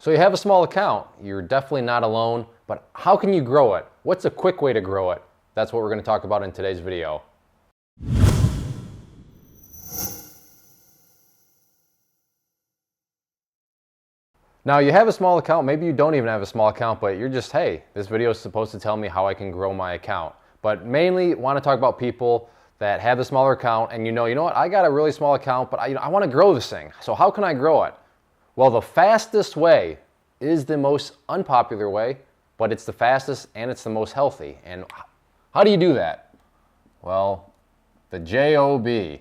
So you have a small account, you're definitely not alone, but how can you grow it? What's a quick way to grow it? That's what we're going to talk about in today's video. Now you have a small account, maybe you don't even have a small account, but you're just, hey, this video is supposed to tell me how I can grow my account. But mainly want to talk about people that have a smaller account and you know what, I got a really small account, but I want to grow this thing. So how can I grow it? Well, the fastest way is the most unpopular way, but it's the fastest and it's the most healthy. And how do you do that? Well, the job. If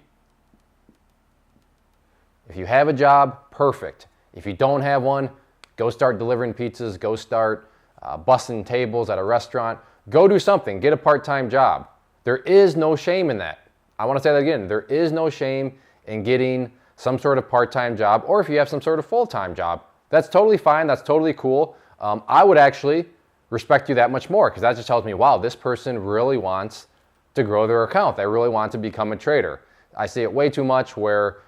you have a job, perfect. If you don't have one, go start delivering pizzas, go start bussing tables at a restaurant, go do something, get a part-time job. There is no shame in that. I want to say that again, there is no shame in getting some sort of part-time job, or if you have some sort of full-time job. That's totally fine, that's totally cool. I would actually respect you that much more because that just tells me, wow, this person really wants to grow their account. They really want to become a trader. I see it way too much where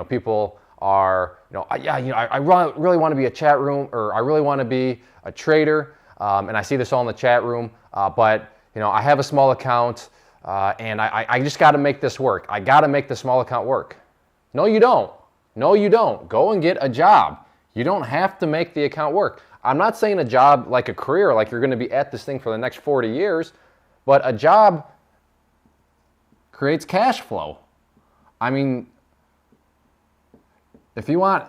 people are, I really want to be a chat room, or I really want to be a trader, and I see this all in the chat room, but I have a small account, and I just got to make this work. I got to make the small account work. No, you don't. No, you don't. Go and get a job. You don't have to make the account work. I'm not saying a job like a career, like you're going to be at this thing for the next 40 years, but a job creates cash flow. I mean, if you want,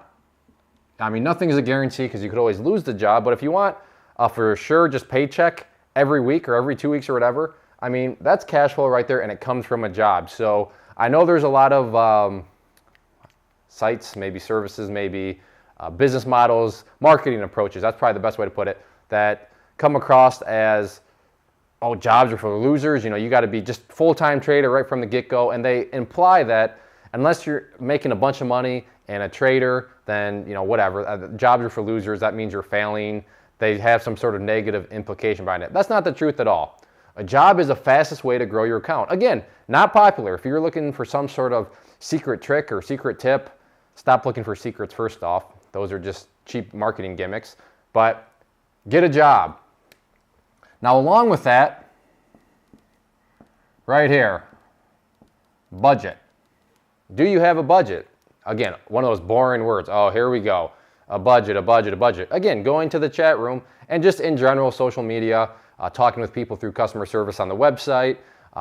nothing is a guarantee because you could always lose the job, but if you want for sure just paycheck every week or every 2 weeks or whatever, that's cash flow right there, and it comes from a job. So I know there's a lot of sites, maybe services, maybe business models, marketing approaches, that's probably the best way to put it, that come across as, oh, jobs are for the losers, you got to be just full-time trader right from the get-go, and they imply that unless you're making a bunch of money and a trader, then, whatever, jobs are for losers, that means you're failing. They have some sort of negative implication behind it. That's not the truth at all. A job is the fastest way to grow your account. Again, not popular. If you're looking for some sort of secret trick or secret tip, stop looking for secrets first off. Those are just cheap marketing gimmicks. But get a job. Now, along with that, right here, budget. Do you have a budget? Again, one of those boring words. Oh, here we go. A budget, a budget, a budget. Again, going to the chat room and just in general social media, talking with people through customer service on the website,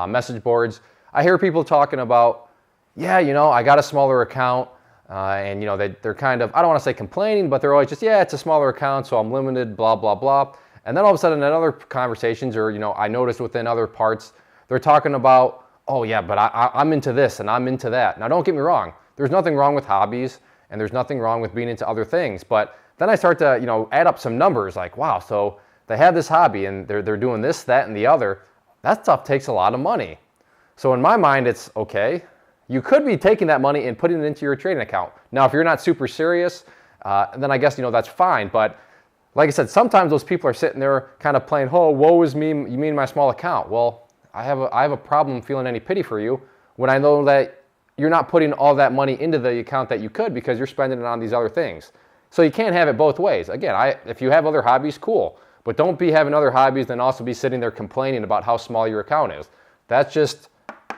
message boards. I hear people talking about, yeah, I got a smaller account, and they're kind of, I don't want to say complaining, but they're always just, yeah, it's a smaller account, so I'm limited, blah, blah, blah. And then all of a sudden in other conversations, or I noticed within other parts, they're talking about, oh yeah, but I'm into this and I'm into that. Now don't get me wrong, there's nothing wrong with hobbies and there's nothing wrong with being into other things, but then I start to add up some numbers like, wow, so they have this hobby and they're doing this, that, and the other. That stuff takes a lot of money. So in my mind, it's okay. You could be taking that money and putting it into your trading account. Now, if you're not super serious, then I guess that's fine. But like I said, sometimes those people are sitting there kind of playing, oh, woe is me, you mean my small account. Well, I have a problem feeling any pity for you when I know that you're not putting all that money into the account that you could because you're spending it on these other things. So you can't have it both ways. Again, if you have other hobbies, cool. But don't be having other hobbies and also be sitting there complaining about how small your account is. That's just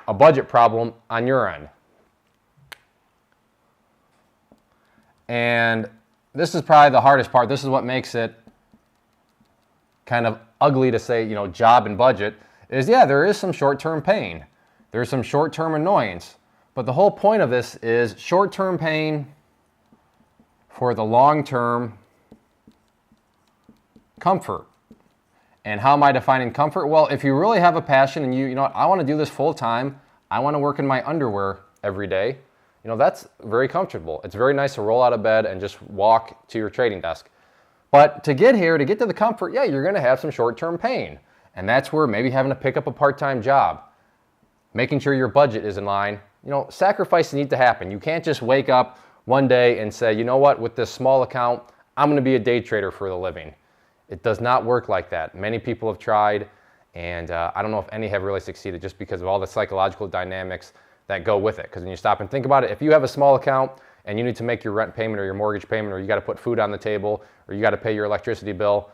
a budget problem on your end. And this is probably the hardest part. This is what makes it kind of ugly to say, job and budget, is yeah, there is some short-term pain. There's some short-term annoyance. But the whole point of this is short-term pain for the long-term comfort. And how am I defining comfort? Well, if you really have a passion and I want to do this full time, I want to work in my underwear every day, that's very comfortable. It's very nice to roll out of bed and just walk to your trading desk. But to get to the comfort, yeah, you're going to have some short-term pain. And that's where maybe having to pick up a part-time job, making sure your budget is in line, sacrifices need to happen. You can't just wake up one day and say, you know what, with this small account, I'm going to be a day trader for the living. It does not work like that. Many people have tried, and I don't know if any have really succeeded just because of all the psychological dynamics that go with it. Because when you stop and think about it, if you have a small account and you need to make your rent payment or your mortgage payment, or you got to put food on the table, or you got to pay your electricity bill,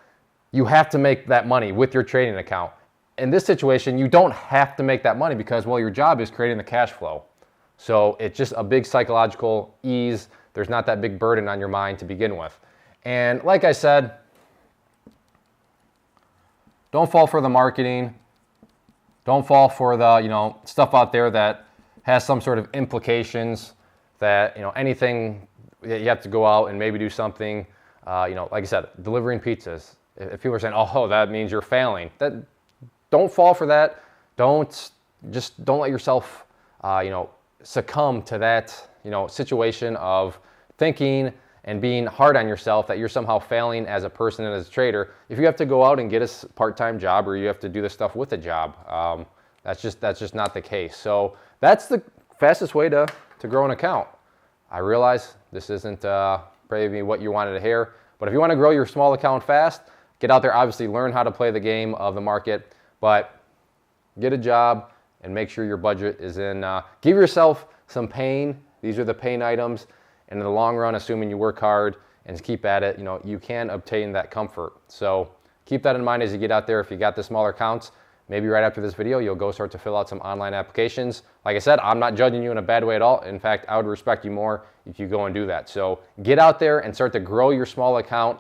you have to make that money with your trading account. In this situation, you don't have to make that money because, well, your job is creating the cash flow. So it's just a big psychological ease. There's not that big burden on your mind to begin with. And like I said, don't fall for the marketing. Don't fall for the, stuff out there that has some sort of implications that, anything that you have to go out and maybe do something, like I said, delivering pizzas. If people are saying, oh, that means you're failing, don't fall for that. Don't let yourself, succumb to that, situation of thinking and being hard on yourself that you're somehow failing as a person and as a trader. If you have to go out and get a part-time job, or you have to do this stuff with a job, that's just not the case. So that's the fastest way to grow an account. I realize this isn't maybe what you wanted to hear, but if you want to grow your small account fast, get out there, obviously learn how to play the game of the market, but get a job and make sure your budget is in. Give yourself some pain. These are the pain items. And in the long run, assuming you work hard and keep at it, you can obtain that comfort. So keep that in mind as you get out there. If you got the smaller accounts, maybe right after this video, you'll go start to fill out some online applications. Like I said, I'm not judging you in a bad way at all. In fact, I would respect you more if you go and do that. So get out there and start to grow your small account.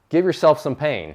Give yourself some pain.